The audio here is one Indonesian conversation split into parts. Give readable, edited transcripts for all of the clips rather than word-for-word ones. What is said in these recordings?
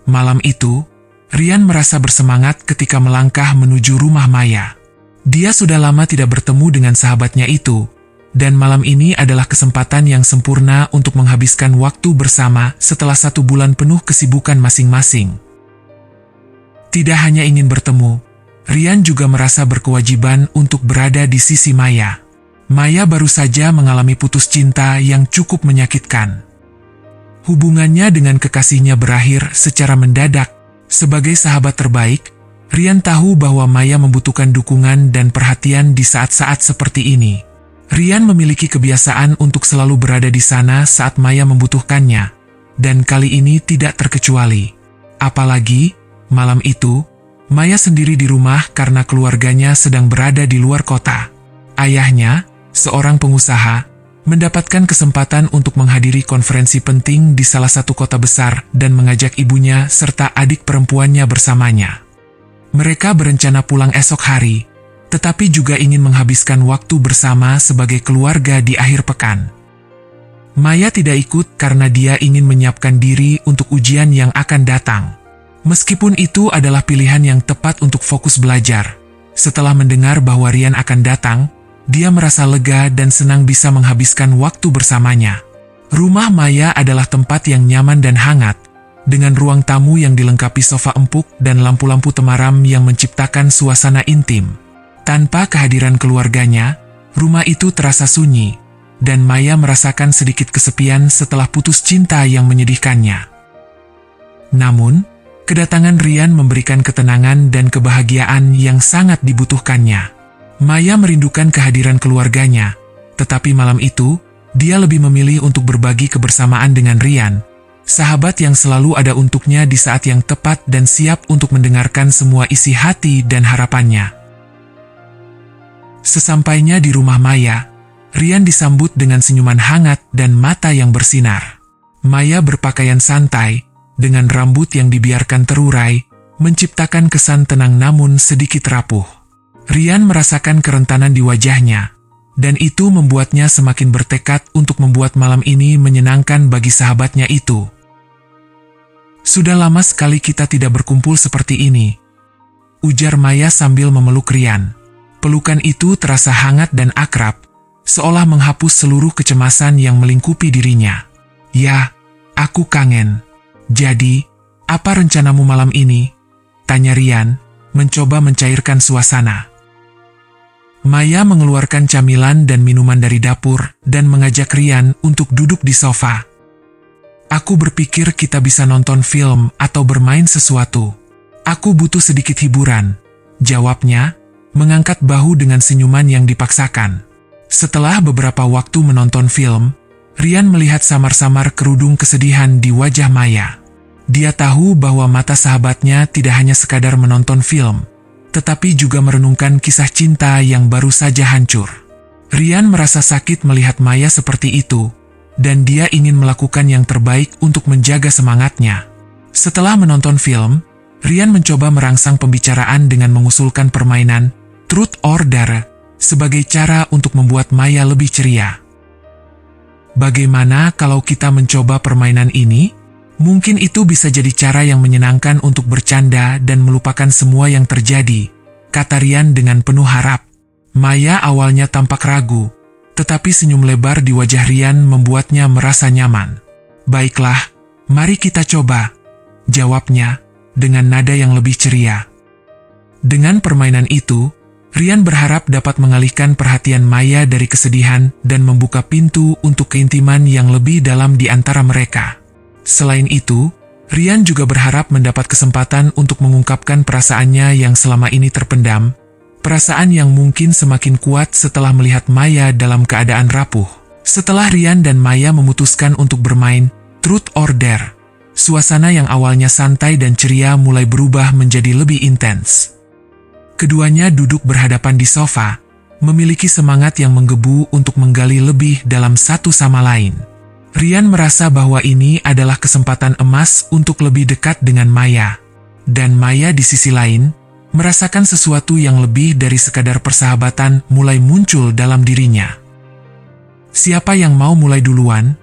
Malam itu, Rian merasa bersemangat ketika melangkah menuju rumah Maya. Dia sudah lama tidak bertemu dengan sahabatnya itu, dan malam ini adalah kesempatan yang sempurna untuk menghabiskan waktu bersama setelah 1 bulan penuh kesibukan masing-masing. Tidak hanya ingin bertemu, Rian juga merasa berkewajiban untuk berada di sisi Maya. Maya baru saja mengalami putus cinta yang cukup menyakitkan. Hubungannya dengan kekasihnya berakhir secara mendadak. Sebagai sahabat terbaik, Rian tahu bahwa Maya membutuhkan dukungan dan perhatian di saat-saat seperti ini. Rian memiliki kebiasaan untuk selalu berada di sana saat Maya membutuhkannya, dan kali ini tidak terkecuali. Apalagi, malam itu, Maya sendiri di rumah karena keluarganya sedang berada di luar kota. Ayahnya, seorang pengusaha, mendapatkan kesempatan untuk menghadiri konferensi penting di salah satu kota besar dan mengajak ibunya serta adik perempuannya bersamanya. Mereka berencana pulang esok hari, tetapi juga ingin menghabiskan waktu bersama sebagai keluarga di akhir pekan. Maya tidak ikut karena dia ingin menyiapkan diri untuk ujian yang akan datang. Meskipun itu adalah pilihan yang tepat untuk fokus belajar, setelah mendengar bahwa Rian akan datang, dia merasa lega dan senang bisa menghabiskan waktu bersamanya. Rumah Maya adalah tempat yang nyaman dan hangat, dengan ruang tamu yang dilengkapi sofa empuk dan lampu-lampu temaram yang menciptakan suasana intim. Tanpa kehadiran keluarganya, rumah itu terasa sunyi, dan Maya merasakan sedikit kesepian setelah putus cinta yang menyedihkannya. Namun, kedatangan Rian memberikan ketenangan dan kebahagiaan yang sangat dibutuhkannya. Maya merindukan kehadiran keluarganya, tetapi malam itu, dia lebih memilih untuk berbagi kebersamaan dengan Rian, sahabat yang selalu ada untuknya di saat yang tepat dan siap untuk mendengarkan semua isi hati dan harapannya. Sesampainya di rumah Maya, Rian disambut dengan senyuman hangat dan mata yang bersinar. Maya berpakaian santai, dengan rambut yang dibiarkan terurai, menciptakan kesan tenang namun sedikit rapuh. Rian merasakan kerentanan di wajahnya, dan itu membuatnya semakin bertekad untuk membuat malam ini menyenangkan bagi sahabatnya itu. Sudah lama sekali kita tidak berkumpul seperti ini, ujar Maya sambil memeluk Rian. Pelukan itu terasa hangat dan akrab, seolah menghapus seluruh kecemasan yang melingkupi dirinya. Ya, aku kangen. Jadi, apa rencanamu malam ini? Tanya Rian, mencoba mencairkan suasana. Maya mengeluarkan camilan dan minuman dari dapur dan mengajak Rian untuk duduk di sofa. Aku berpikir kita bisa nonton film atau bermain sesuatu. Aku butuh sedikit hiburan, jawabnya, mengangkat bahu dengan senyuman yang dipaksakan. Setelah beberapa waktu menonton film, Rian melihat samar-samar kerudung kesedihan di wajah Maya. Dia tahu bahwa mata sahabatnya tidak hanya sekadar menonton film, tetapi juga merenungkan kisah cinta yang baru saja hancur. Rian merasa sakit melihat Maya seperti itu, dan dia ingin melakukan yang terbaik untuk menjaga semangatnya. Setelah menonton film, Rian mencoba merangsang pembicaraan dengan mengusulkan permainan Truth or Dare sebagai cara untuk membuat Maya lebih ceria. Bagaimana kalau kita mencoba permainan ini? Mungkin itu bisa jadi cara yang menyenangkan untuk bercanda dan melupakan semua yang terjadi, kata Rian dengan penuh harap. Maya awalnya tampak ragu, tetapi senyum lebar di wajah Rian membuatnya merasa nyaman. Baiklah, mari kita coba, jawabnya, dengan nada yang lebih ceria. Dengan permainan itu, Rian berharap dapat mengalihkan perhatian Maya dari kesedihan dan membuka pintu untuk keintiman yang lebih dalam di antara mereka. Selain itu, Rian juga berharap mendapat kesempatan untuk mengungkapkan perasaannya yang selama ini terpendam, perasaan yang mungkin semakin kuat setelah melihat Maya dalam keadaan rapuh. Setelah Rian dan Maya memutuskan untuk bermain Truth or Dare, suasana yang awalnya santai dan ceria mulai berubah menjadi lebih intens. Keduanya duduk berhadapan di sofa, memiliki semangat yang menggebu untuk menggali lebih dalam satu sama lain. Rian merasa bahwa ini adalah kesempatan emas untuk lebih dekat dengan Maya. Dan Maya di sisi lain, merasakan sesuatu yang lebih dari sekadar persahabatan mulai muncul dalam dirinya. Siapa yang mau mulai duluan?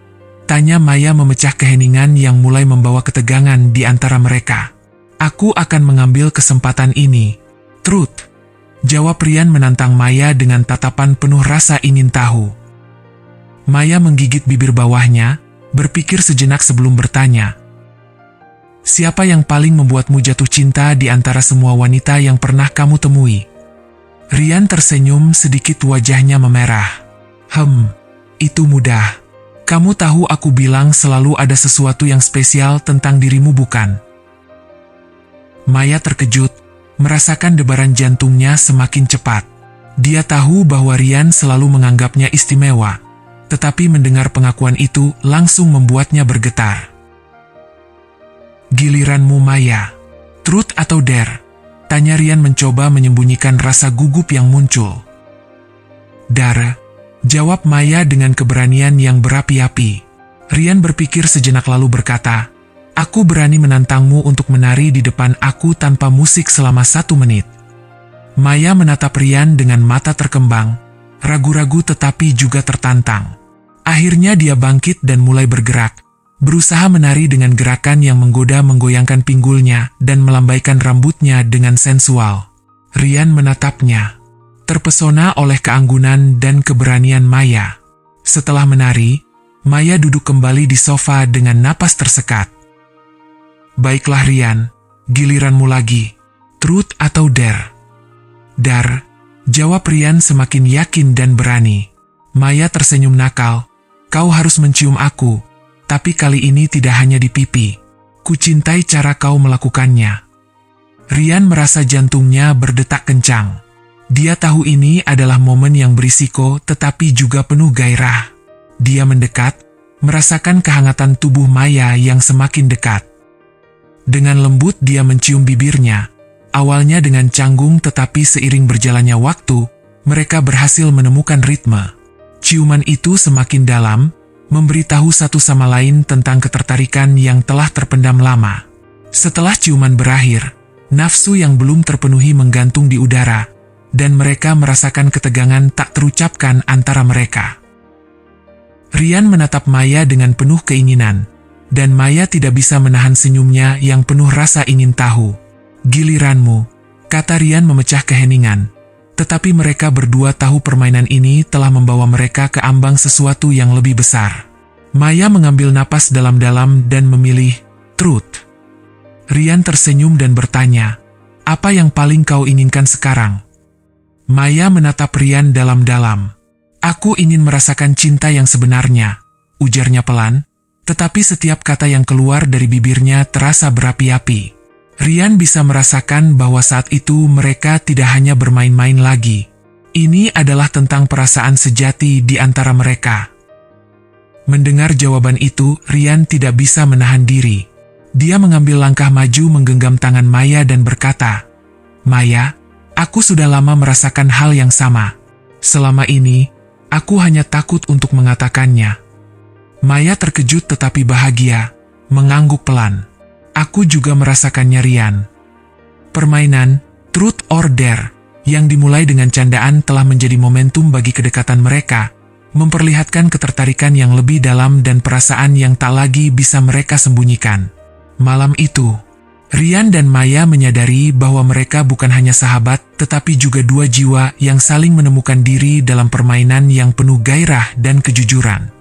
Tanya Maya memecah keheningan yang mulai membawa ketegangan di antara mereka. Aku akan mengambil kesempatan ini. Truth. Jawab Rian menantang Maya dengan tatapan penuh rasa ingin tahu. Maya menggigit bibir bawahnya, berpikir sejenak sebelum bertanya. Siapa yang paling membuatmu jatuh cinta di antara semua wanita yang pernah kamu temui? Rian tersenyum sedikit, wajahnya memerah. Itu mudah. Kamu tahu aku bilang selalu ada sesuatu yang spesial tentang dirimu, bukan? Maya terkejut, merasakan debaran jantungnya semakin cepat. Dia tahu bahwa Rian selalu menganggapnya istimewa, tetapi mendengar pengakuan itu langsung membuatnya bergetar. Giliranmu, Maya. Truth atau dare? Tanya Rian mencoba menyembunyikan rasa gugup yang muncul. Dare. Jawab Maya dengan keberanian yang berapi-api. Rian berpikir sejenak lalu berkata, aku berani menantangmu untuk menari di depan aku tanpa musik selama 1 menit. Maya menatap Rian dengan mata terkembang, ragu-ragu tetapi juga tertantang. Akhirnya dia bangkit dan mulai bergerak, berusaha menari dengan gerakan yang menggoda, menggoyangkan pinggulnya dan melambaikan rambutnya dengan sensual. Rian menatapnya, terpesona oleh keanggunan dan keberanian Maya. Setelah menari, Maya duduk kembali di sofa dengan napas tersekat. Baiklah Rian, giliranmu lagi. Truth atau dare? Dare, jawab Rian semakin yakin dan berani. Maya tersenyum nakal. Kau harus mencium aku, tapi kali ini tidak hanya di pipi. Kucintai cara kau melakukannya. Rian merasa jantungnya berdetak kencang. Dia tahu ini adalah momen yang berisiko tetapi juga penuh gairah. Dia mendekat, merasakan kehangatan tubuh Maya yang semakin dekat. Dengan lembut dia mencium bibirnya, awalnya dengan canggung tetapi seiring berjalannya waktu, mereka berhasil menemukan ritme. Ciuman itu semakin dalam, memberitahu satu sama lain tentang ketertarikan yang telah terpendam lama. Setelah ciuman berakhir, nafsu yang belum terpenuhi menggantung di udara, dan mereka merasakan ketegangan tak terucapkan antara mereka. Rian menatap Maya dengan penuh keinginan, dan Maya tidak bisa menahan senyumnya yang penuh rasa ingin tahu. Giliranmu, kata Rian memecah keheningan. Tetapi mereka berdua tahu permainan ini telah membawa mereka ke ambang sesuatu yang lebih besar. Maya mengambil napas dalam-dalam dan memilih truth. Rian tersenyum dan bertanya, apa yang paling kau inginkan sekarang? Maya menatap Rian dalam-dalam. Aku ingin merasakan cinta yang sebenarnya, ujarnya pelan, tetapi setiap kata yang keluar dari bibirnya terasa berapi-api. Rian bisa merasakan bahwa saat itu mereka tidak hanya bermain-main lagi. Ini adalah tentang perasaan sejati di antara mereka. Mendengar jawaban itu, Rian tidak bisa menahan diri. Dia mengambil langkah maju, menggenggam tangan Maya dan berkata, Maya, aku sudah lama merasakan hal yang sama. Selama ini, aku hanya takut untuk mengatakannya. Maya terkejut tetapi bahagia, mengangguk pelan. Aku juga merasakannya Rian. Permainan, truth or dare, yang dimulai dengan candaan telah menjadi momentum bagi kedekatan mereka, memperlihatkan ketertarikan yang lebih dalam dan perasaan yang tak lagi bisa mereka sembunyikan. Malam itu, Rian dan Maya menyadari bahwa mereka bukan hanya sahabat, tetapi juga dua jiwa yang saling menemukan diri dalam permainan yang penuh gairah dan kejujuran.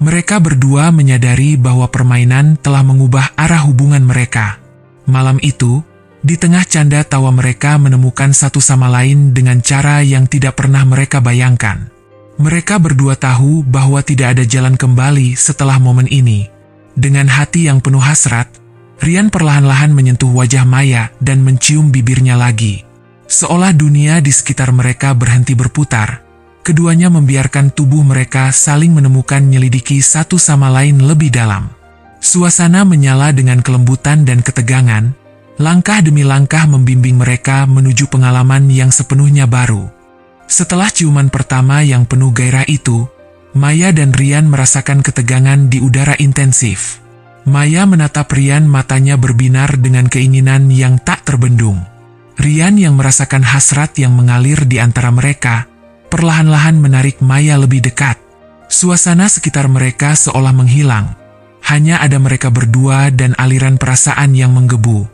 Mereka berdua menyadari bahwa permainan telah mengubah arah hubungan mereka. Malam itu, di tengah canda tawa mereka menemukan satu sama lain dengan cara yang tidak pernah mereka bayangkan. Mereka berdua tahu bahwa tidak ada jalan kembali setelah momen ini. Dengan hati yang penuh hasrat, Rian perlahan-lahan menyentuh wajah Maya dan mencium bibirnya lagi. Seolah dunia di sekitar mereka berhenti berputar. Keduanya membiarkan tubuh mereka saling menemukan, menyelidiki satu sama lain lebih dalam. Suasana menyala dengan kelembutan dan ketegangan, langkah demi langkah membimbing mereka menuju pengalaman yang sepenuhnya baru. Setelah ciuman pertama yang penuh gairah itu, Maya dan Rian merasakan ketegangan di udara intensif. Maya menatap Rian, matanya berbinar dengan keinginan yang tak terbendung. Rian yang merasakan hasrat yang mengalir di antara mereka, perlahan-lahan menarik Maya lebih dekat. Suasana sekitar mereka seolah menghilang. Hanya ada mereka berdua dan aliran perasaan yang menggebu.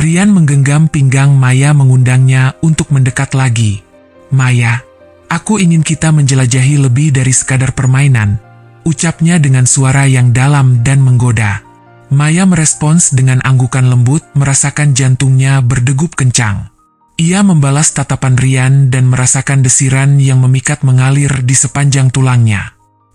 Rian menggenggam pinggang Maya mengundangnya untuk mendekat lagi. "Maya, aku ingin kita menjelajahi lebih dari sekadar permainan," ucapnya dengan suara yang dalam dan menggoda. Maya merespons dengan anggukan lembut, merasakan jantungnya berdegup kencang. Ia membalas tatapan Rian dan merasakan desiran yang memikat mengalir di sepanjang tulangnya.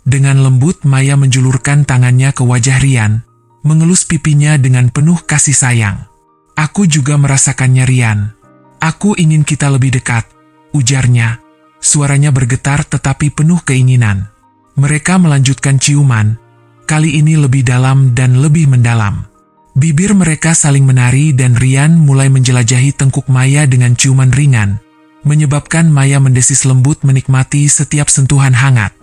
Dengan lembut Maya menjulurkan tangannya ke wajah Rian, mengelus pipinya dengan penuh kasih sayang. "Aku juga merasakannya, Rian. Aku ingin kita lebih dekat," ujarnya. Suaranya bergetar tetapi penuh keinginan. Mereka melanjutkan ciuman, kali ini lebih dalam dan lebih mendalam. Bibir mereka saling menari dan Rian mulai menjelajahi tengkuk Maya dengan ciuman ringan, menyebabkan Maya mendesis lembut menikmati setiap sentuhan hangat.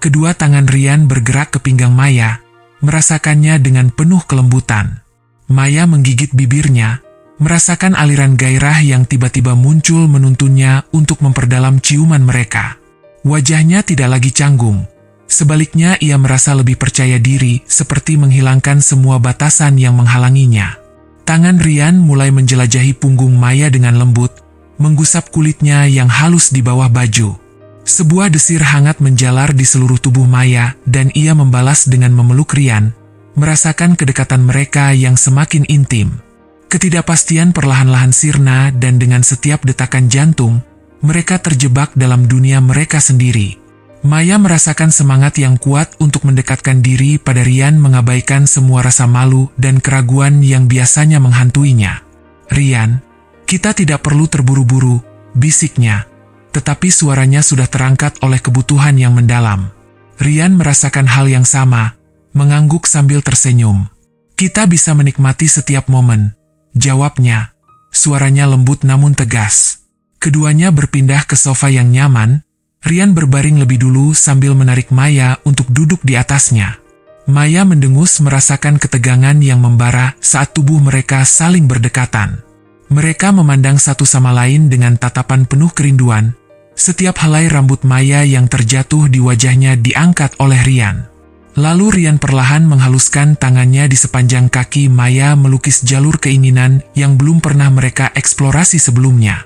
Kedua tangan Rian bergerak ke pinggang Maya, merasakannya dengan penuh kelembutan. Maya menggigit bibirnya, merasakan aliran gairah yang tiba-tiba muncul menuntunnya untuk memperdalam ciuman mereka. Wajahnya tidak lagi canggung. Sebaliknya ia merasa lebih percaya diri, seperti menghilangkan semua batasan yang menghalanginya. Tangan Rian mulai menjelajahi punggung Maya dengan lembut, menggusap kulitnya yang halus di bawah baju. Sebuah desir hangat menjalar di seluruh tubuh Maya dan ia membalas dengan memeluk Rian, merasakan kedekatan mereka yang semakin intim. Ketidakpastian perlahan-lahan sirna dan dengan setiap detakan jantung, mereka terjebak dalam dunia mereka sendiri. Maya merasakan semangat yang kuat untuk mendekatkan diri pada Rian, mengabaikan semua rasa malu dan keraguan yang biasanya menghantuinya. "Rian, kita tidak perlu terburu-buru," bisiknya. Tetapi suaranya sudah terangkat oleh kebutuhan yang mendalam. Rian merasakan hal yang sama, mengangguk sambil tersenyum. "Kita bisa menikmati setiap momen," jawabnya. Suaranya lembut namun tegas. Keduanya berpindah ke sofa yang nyaman. Rian berbaring lebih dulu sambil menarik Maya untuk duduk di atasnya. Maya mendengus, merasakan ketegangan yang membara saat tubuh mereka saling berdekatan. Mereka memandang satu sama lain dengan tatapan penuh kerinduan. Setiap helai rambut Maya yang terjatuh di wajahnya diangkat oleh Rian. Lalu Rian perlahan menghaluskan tangannya di sepanjang kaki Maya, melukis jalur keinginan yang belum pernah mereka eksplorasi sebelumnya.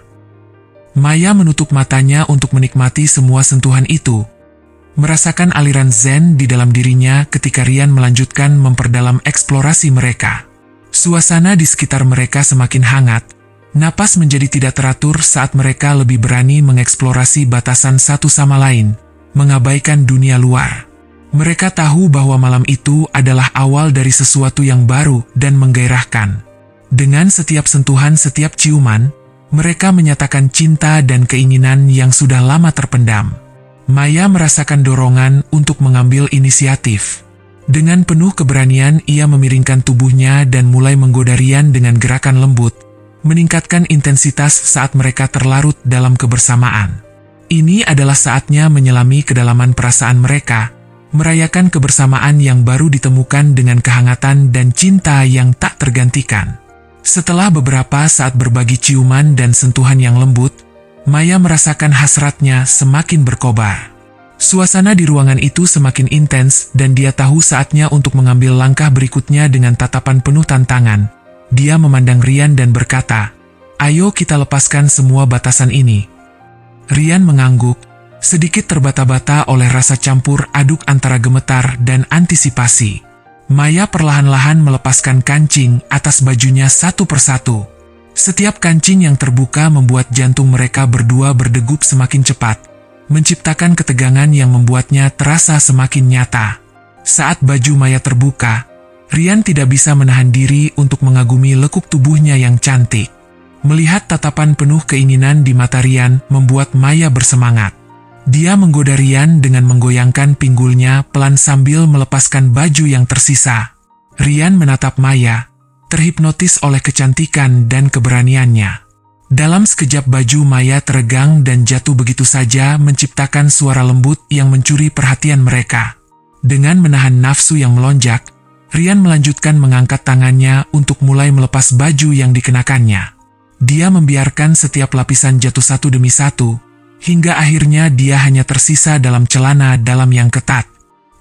Maya menutup matanya untuk menikmati semua sentuhan itu, merasakan aliran zen di dalam dirinya ketika Rian melanjutkan memperdalam eksplorasi mereka. Suasana di sekitar mereka semakin hangat, napas menjadi tidak teratur saat mereka lebih berani mengeksplorasi batasan satu sama lain, mengabaikan dunia luar. Mereka tahu bahwa malam itu adalah awal dari sesuatu yang baru dan menggairahkan. Dengan setiap sentuhan, setiap ciuman, mereka menyatakan cinta dan keinginan yang sudah lama terpendam. Maya merasakan dorongan untuk mengambil inisiatif. Dengan penuh keberanian, ia memiringkan tubuhnya dan mulai menggoda Rian dengan gerakan lembut, meningkatkan intensitas saat mereka terlarut dalam kebersamaan. Ini adalah saatnya menyelami kedalaman perasaan mereka, merayakan kebersamaan yang baru ditemukan dengan kehangatan dan cinta yang tak tergantikan. Setelah beberapa saat berbagi ciuman dan sentuhan yang lembut, Maya merasakan hasratnya semakin berkobar. Suasana di ruangan itu semakin intens dan dia tahu saatnya untuk mengambil langkah berikutnya. Dengan tatapan penuh tantangan, dia memandang Rian dan berkata, "Ayo kita lepaskan semua batasan ini." Rian mengangguk, sedikit terbata-bata oleh rasa campur aduk antara gemetar dan antisipasi. Maya perlahan-lahan melepaskan kancing atas bajunya satu persatu. Setiap kancing yang terbuka membuat jantung mereka berdua berdegup semakin cepat, menciptakan ketegangan yang membuatnya terasa semakin nyata. Saat baju Maya terbuka, Rian tidak bisa menahan diri untuk mengagumi lekuk tubuhnya yang cantik. Melihat tatapan penuh keinginan di mata Rian membuat Maya bersemangat. Dia menggoda Rian dengan menggoyangkan pinggulnya pelan sambil melepaskan baju yang tersisa. Rian menatap Maya, terhipnotis oleh kecantikan dan keberaniannya. Dalam sekejap baju Maya teregang dan jatuh begitu saja, menciptakan suara lembut yang mencuri perhatian mereka. Dengan menahan nafsu yang melonjak, Rian melanjutkan mengangkat tangannya untuk mulai melepas baju yang dikenakannya. Dia membiarkan setiap lapisan jatuh satu demi satu, hingga akhirnya dia hanya tersisa dalam celana dalam yang ketat.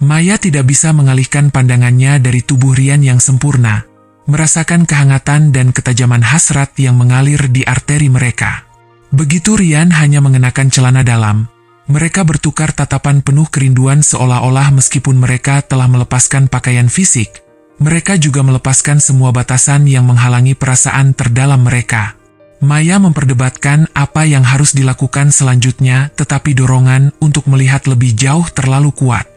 Maya tidak bisa mengalihkan pandangannya dari tubuh Rian yang sempurna, merasakan kehangatan dan ketajaman hasrat yang mengalir di arteri mereka. Begitu Rian hanya mengenakan celana dalam, mereka bertukar tatapan penuh kerinduan seolah-olah meskipun mereka telah melepaskan pakaian fisik, mereka juga melepaskan semua batasan yang menghalangi perasaan terdalam mereka. Maya memperdebatkan apa yang harus dilakukan selanjutnya, tetapi dorongan untuk melihat lebih jauh terlalu kuat.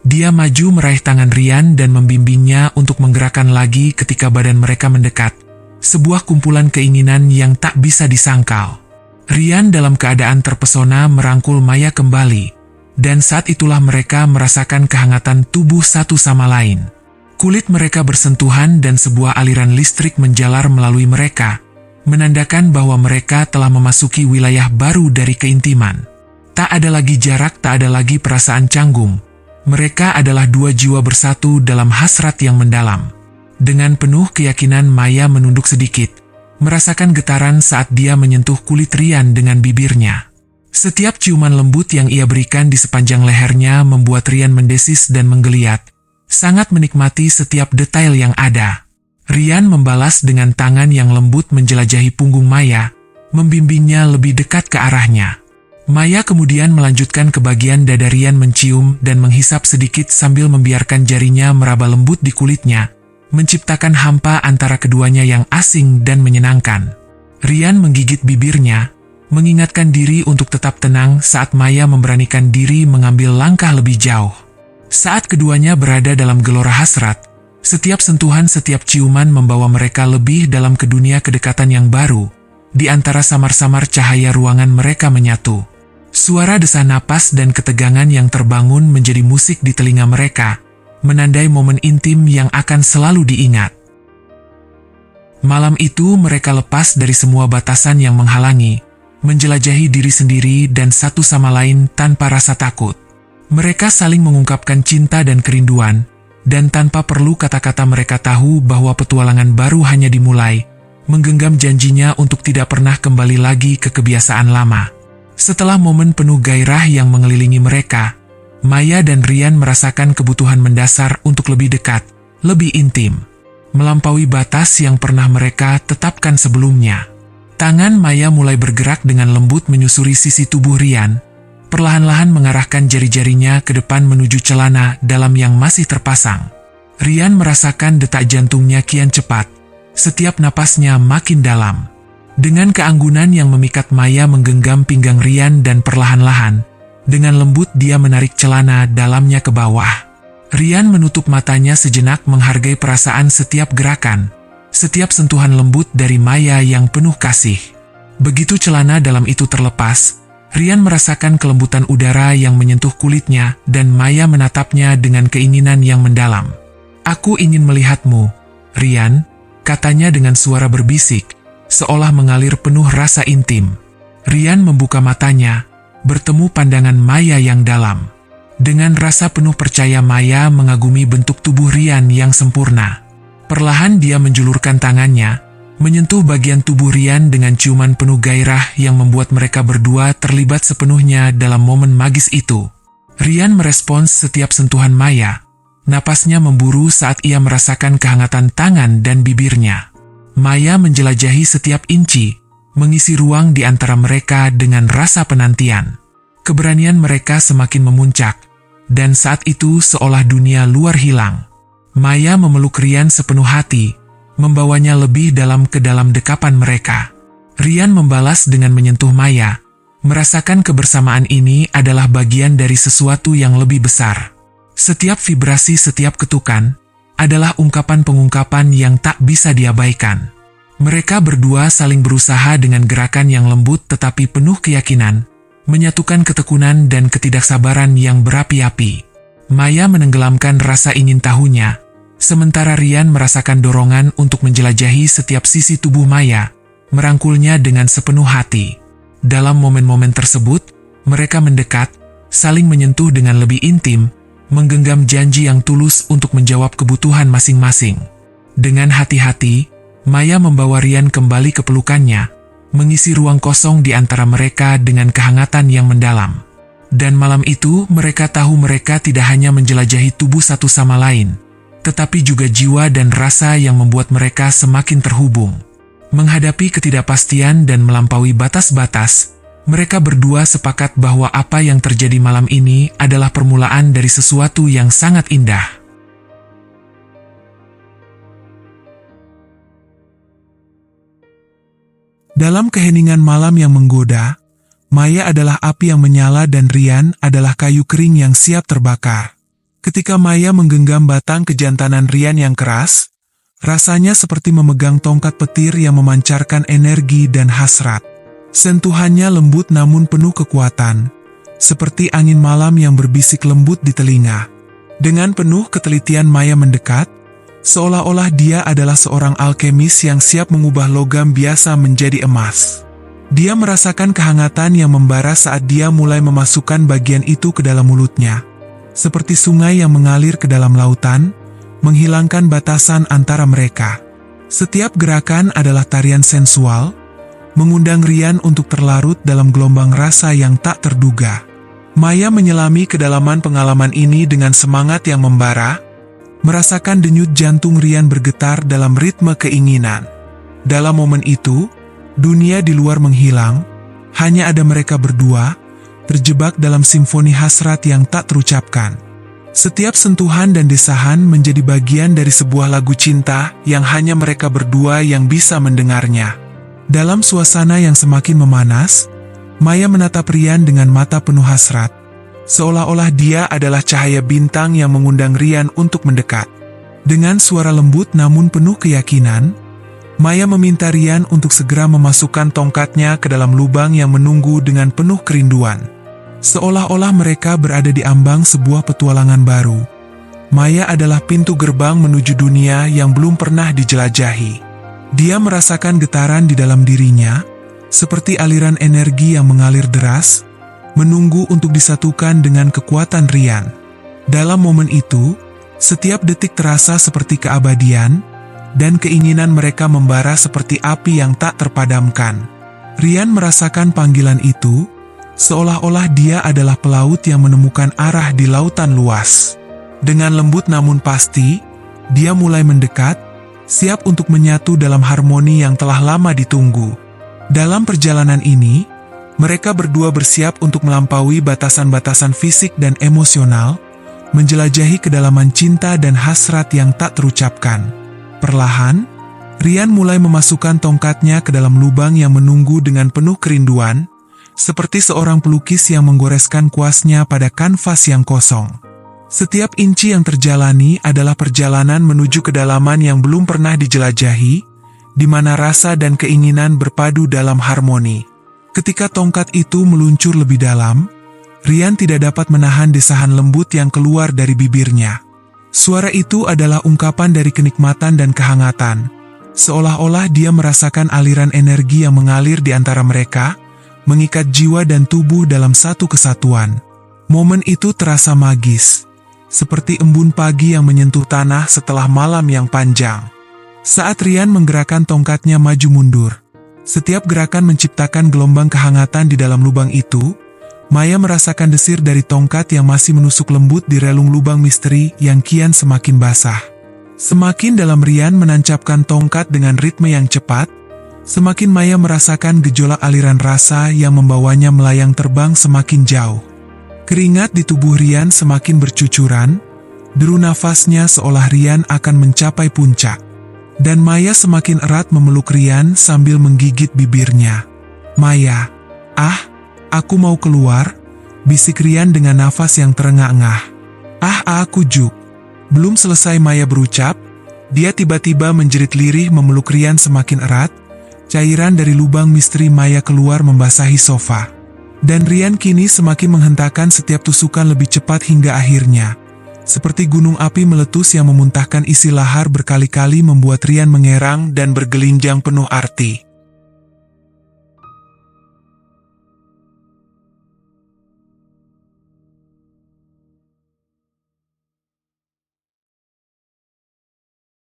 Dia maju meraih tangan Rian dan membimbingnya untuk menggerakkan lagi ketika badan mereka mendekat. Sebuah kumpulan keinginan yang tak bisa disangkal. Rian dalam keadaan terpesona merangkul Maya kembali, dan saat itulah mereka merasakan kehangatan tubuh satu sama lain. Kulit mereka bersentuhan dan sebuah aliran listrik menjalar melalui mereka, menandakan bahwa mereka telah memasuki wilayah baru dari keintiman. Tak ada lagi jarak, tak ada lagi perasaan canggung. Mereka adalah dua jiwa bersatu dalam hasrat yang mendalam. Dengan penuh keyakinan Maya menunduk sedikit, merasakan getaran saat dia menyentuh kulit Rian dengan bibirnya. Setiap ciuman lembut yang ia berikan di sepanjang lehernya membuat Rian mendesis dan menggeliat, sangat menikmati setiap detail yang ada. Rian membalas dengan tangan yang lembut menjelajahi punggung Maya, membimbingnya lebih dekat ke arahnya. Maya kemudian melanjutkan ke bagian dada Rian, mencium dan menghisap sedikit sambil membiarkan jarinya meraba lembut di kulitnya, menciptakan hampa antara keduanya yang asing dan menyenangkan. Rian menggigit bibirnya, mengingatkan diri untuk tetap tenang saat Maya memberanikan diri mengambil langkah lebih jauh. Saat keduanya berada dalam gelora hasrat, setiap sentuhan, setiap ciuman membawa mereka lebih dalam ke dunia kedekatan yang baru. Di antara samar-samar cahaya ruangan mereka menyatu. Suara desah napas dan ketegangan yang terbangun menjadi musik di telinga mereka, menandai momen intim yang akan selalu diingat. Malam itu mereka lepas dari semua batasan yang menghalangi, menjelajahi diri sendiri dan satu sama lain tanpa rasa takut. Mereka saling mengungkapkan cinta dan kerinduan, dan tanpa perlu kata-kata mereka tahu bahwa petualangan baru hanya dimulai, menggenggam janjinya untuk tidak pernah kembali lagi ke kebiasaan lama. Setelah momen penuh gairah yang mengelilingi mereka, Maya dan Rian merasakan kebutuhan mendasar untuk lebih dekat, lebih intim, melampaui batas yang pernah mereka tetapkan sebelumnya. Tangan Maya mulai bergerak dengan lembut menyusuri sisi tubuh Rian, perlahan-lahan mengarahkan jari-jarinya ke depan menuju celana dalam yang masih terpasang. Rian merasakan detak jantungnya kian cepat, setiap napasnya makin dalam. Dengan keanggunan yang memikat, Maya menggenggam pinggang Rian dan perlahan-lahan, dengan lembut dia menarik celana dalamnya ke bawah. Rian menutup matanya sejenak menghargai perasaan setiap gerakan, setiap sentuhan lembut dari Maya yang penuh kasih. Begitu celana dalam itu terlepas, Rian merasakan kelembutan udara yang menyentuh kulitnya dan Maya menatapnya dengan keinginan yang mendalam. "Aku ingin melihatmu, Rian," katanya dengan suara berbisik, seolah mengalir penuh rasa intim. Rian membuka matanya, bertemu pandangan Maya yang dalam. Dengan rasa penuh percaya Maya mengagumi bentuk tubuh Rian yang sempurna. Perlahan dia menjulurkan tangannya, menyentuh bagian tubuh Rian dengan ciuman penuh gairah yang membuat mereka berdua terlibat sepenuhnya dalam momen magis itu. Rian merespons setiap sentuhan Maya. Napasnya memburu saat ia merasakan kehangatan tangan dan bibirnya. Maya menjelajahi setiap inci, mengisi ruang di antara mereka dengan rasa penantian. Keberanian mereka semakin memuncak, dan saat itu seolah dunia luar hilang. Maya memeluk Rian sepenuh hati, membawanya lebih dalam ke dalam dekapan mereka. Rian membalas dengan menyentuh Maya, merasakan kebersamaan ini adalah bagian dari sesuatu yang lebih besar. Setiap vibrasi, setiap ketukan, adalah ungkapan-pengungkapan yang tak bisa diabaikan. Mereka berdua saling berusaha dengan gerakan yang lembut tetapi penuh keyakinan, menyatukan ketekunan dan ketidaksabaran yang berapi-api. Maya menenggelamkan rasa ingin tahunya, sementara Rian merasakan dorongan untuk menjelajahi setiap sisi tubuh Maya, merangkulnya dengan sepenuh hati. Dalam momen-momen tersebut, mereka mendekat, saling menyentuh dengan lebih intim, menggenggam janji yang tulus untuk menjawab kebutuhan masing-masing. Dengan hati-hati, Maya membawa Rian kembali ke pelukannya, mengisi ruang kosong di antara mereka dengan kehangatan yang mendalam. Dan malam itu mereka tahu mereka tidak hanya menjelajahi tubuh satu sama lain, tetapi juga jiwa dan rasa yang membuat mereka semakin terhubung. Menghadapi ketidakpastian dan melampaui batas-batas, mereka berdua sepakat bahwa apa yang terjadi malam ini adalah permulaan dari sesuatu yang sangat indah. Dalam keheningan malam yang menggoda, Maya adalah api yang menyala dan Ryan adalah kayu kering yang siap terbakar. Ketika Maya menggenggam batang kejantanan Ryan yang keras, rasanya seperti memegang tongkat petir yang memancarkan energi dan hasrat. Sentuhannya lembut namun penuh kekuatan, seperti angin malam yang berbisik lembut di telinga. Dengan penuh ketelitian Maya mendekat, seolah-olah dia adalah seorang alkemis yang siap mengubah logam biasa menjadi emas. Dia merasakan kehangatan yang membara saat dia mulai memasukkan bagian itu ke dalam mulutnya. Seperti sungai yang mengalir ke dalam lautan, menghilangkan batasan antara mereka. Setiap gerakan adalah tarian sensual, mengundang Ryan untuk terlarut dalam gelombang rasa yang tak terduga. Maya menyelami kedalaman pengalaman ini dengan semangat yang membara, merasakan denyut jantung Ryan bergetar dalam ritme keinginan. Dalam momen itu, dunia di luar menghilang, hanya ada mereka berdua, terjebak dalam simfoni hasrat yang tak terucapkan. Setiap sentuhan dan desahan menjadi bagian dari sebuah lagu cinta yang hanya mereka berdua yang bisa mendengarnya. Dalam suasana yang semakin memanas, Maya menatap Ryan dengan mata penuh hasrat, seolah-olah dia adalah cahaya bintang yang mengundang Ryan untuk mendekat. Dengan suara lembut namun penuh keyakinan, Maya meminta Ryan untuk segera memasukkan tongkatnya ke dalam lubang yang menunggu dengan penuh kerinduan. Seolah-olah mereka berada di ambang sebuah petualangan baru. Maya adalah pintu gerbang menuju dunia yang belum pernah dijelajahi. Dia merasakan getaran di dalam dirinya, seperti aliran energi yang mengalir deras, menunggu untuk disatukan dengan kekuatan Ryan. Dalam momen itu, setiap detik terasa seperti keabadian, dan keinginan mereka membara seperti api yang tak terpadamkan. Ryan merasakan panggilan itu, seolah-olah dia adalah pelaut yang menemukan arah di lautan luas. Dengan lembut namun pasti, dia mulai mendekat, siap untuk menyatu dalam harmoni yang telah lama ditunggu. Dalam perjalanan ini, mereka berdua bersiap untuk melampaui batasan-batasan fisik dan emosional, menjelajahi kedalaman cinta dan hasrat yang tak terucapkan. Perlahan, Ryan mulai memasukkan tongkatnya ke dalam lubang yang menunggu dengan penuh kerinduan, seperti seorang pelukis yang menggoreskan kuasnya pada kanvas yang kosong. Setiap inci yang terjalani adalah perjalanan menuju kedalaman yang belum pernah dijelajahi, di mana rasa dan keinginan berpadu dalam harmoni. Ketika tongkat itu meluncur lebih dalam, Ryan tidak dapat menahan desahan lembut yang keluar dari bibirnya. Suara itu adalah ungkapan dari kenikmatan dan kehangatan, seolah-olah dia merasakan aliran energi yang mengalir di antara mereka, mengikat jiwa dan tubuh dalam satu kesatuan. Momen itu terasa magis, seperti embun pagi yang menyentuh tanah setelah malam yang panjang. Saat Ryan menggerakkan tongkatnya maju mundur, setiap gerakan menciptakan gelombang kehangatan di dalam lubang itu. Maya merasakan desir dari tongkat yang masih menusuk lembut di relung lubang misteri yang kian semakin basah. Semakin dalam Ryan menancapkan tongkat dengan ritme yang cepat, semakin Maya merasakan gejolak aliran rasa yang membawanya melayang terbang semakin jauh. Keringat di tubuh Ryan semakin bercucuran, deru nafasnya seolah Ryan akan mencapai puncak. Dan Maya semakin erat memeluk Ryan sambil menggigit bibirnya. "Maya, aku mau keluar," bisik Ryan dengan nafas yang terengah-engah. Aku juk." Belum selesai Maya berucap, dia tiba-tiba menjerit lirih memeluk Ryan semakin erat. Cairan dari lubang misteri Maya keluar membasahi sofa. Dan Ryan kini semakin menghentakkan setiap tusukan lebih cepat hingga akhirnya, seperti gunung api meletus yang memuntahkan isi lahar berkali-kali membuat Ryan mengerang dan bergelinjang penuh arti.